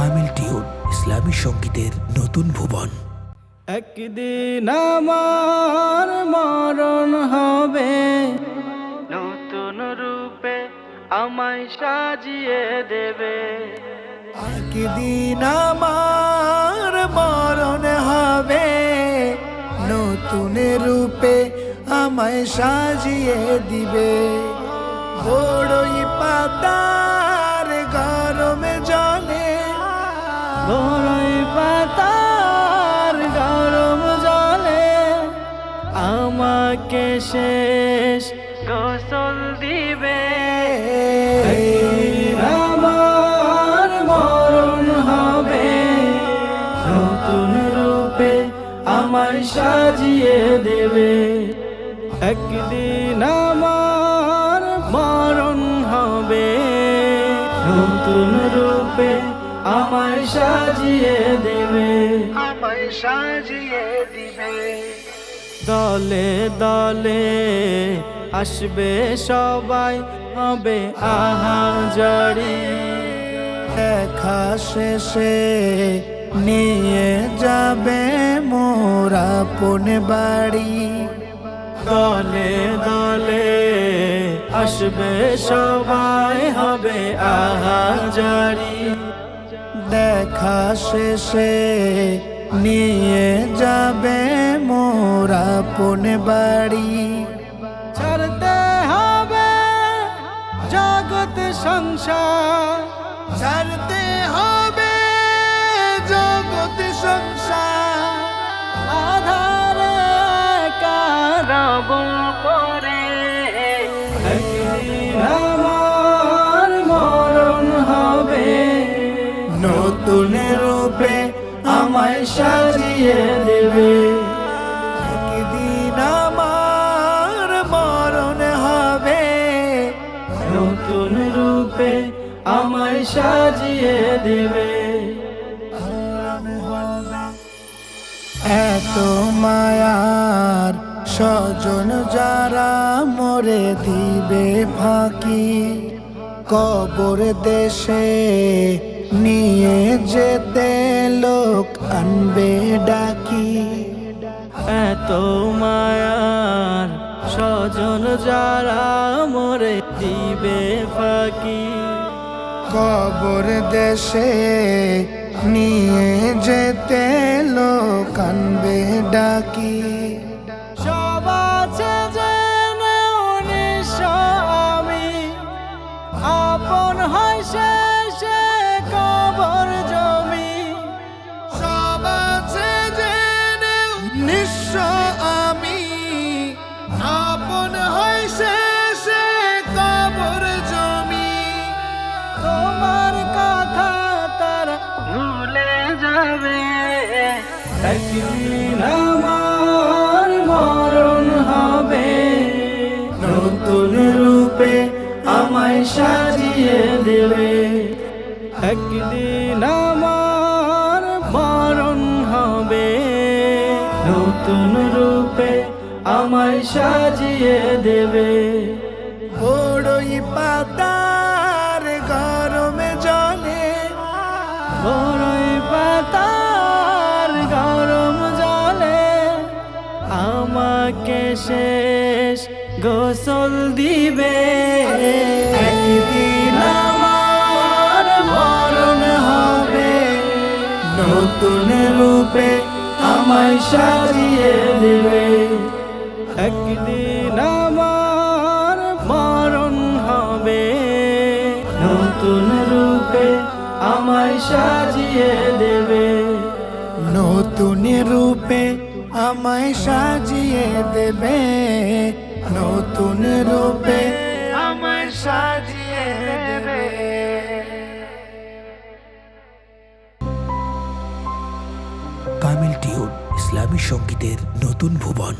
Kamil tune ইসলামী সংগীতের নতুন ভুবন। একদিন আমার মরণ হবে, নতুন রূপে আমায় সাজিয়ে দেবে। একদিন আমার মরণ হবে, নতুন রূপে আমায় সাজিয়ে দিবে। বড়ই পাতার গরমে জলে, বড়ই পাতার গরম জলে আমাকে শেষ গোসল দিবে। একদিন আমার মরণ হবে, নতুন রূপে আমায় সাজিয়ে দেবে। একদিন আমার মরণ হবে, নতুন রূপে আমায় সাজিয়ে দেবে। আমায় সাজিয়ে দিবে। দলে দলে আসবে সবাই, হবে আহাজারি। দেখা শেষে নিয়ে যাবে মোর আপন বাড়ি। দলে দলে আসবে সবাই, হবে আহাজারি। দেখা শেষে নিয়ে যাবে মোর আপন বাড়ি। ছাড়তে হবে জগৎ সংসার, ছাড়তে হবে জগৎ সংসার। আধারে কারাব করে। একদিন আমার মরণ হবে, নতুন রূপে আমায় সাজিয়ে দেবে। একদিন আমার মরণ হবে, নতুন রূপে আমায় সাজিয়ে দেবে। এত মায়ার স্বজন যারা মরে দিবে ফাঁকি। কবর দেশে নিয়ে যেতে লোক আনবে ডাকি। এত মায়ার স্বজন যারা মরে দিবে ফাঁকি। কবর দেশে নিয়ে যেতে লোক আনবে ডাকি। সব আছে জেনে উনিশ আমি, আপন হয় শেষে কবর জমি। সব আছে জেনে নিঃস্ব আমি, আপন হয় শেষে কবর জমি। তোমার কথা তারা ভুলে যাবে। একদিন আমার মরণ হবে, নতুন রূপে আমায় সাজিয়ে দেবে। একদিন আমার মরণ হবে, নতুন রূপে আমায় সাজিয়ে দেবে। বড়ই পাতার গরমে জলে, বড়ই পাতার গরম জলে আমাকে শেষ গোসল দিবে। একদিন আমার মরণ হবে, নতুন রূপে আমায় সাজিয়ে দেবে। একদিন আমার মরণ হবে, নতুন রূপে আমায় সাজিয়ে দেবে। নতুন রূপে আমায় সাজিয়ে দেবে। নতুন রূপে আমায় সাজিয়ে দেবে। কামিল টিউন ইসলামী সংগীতের নতুন ভুবন।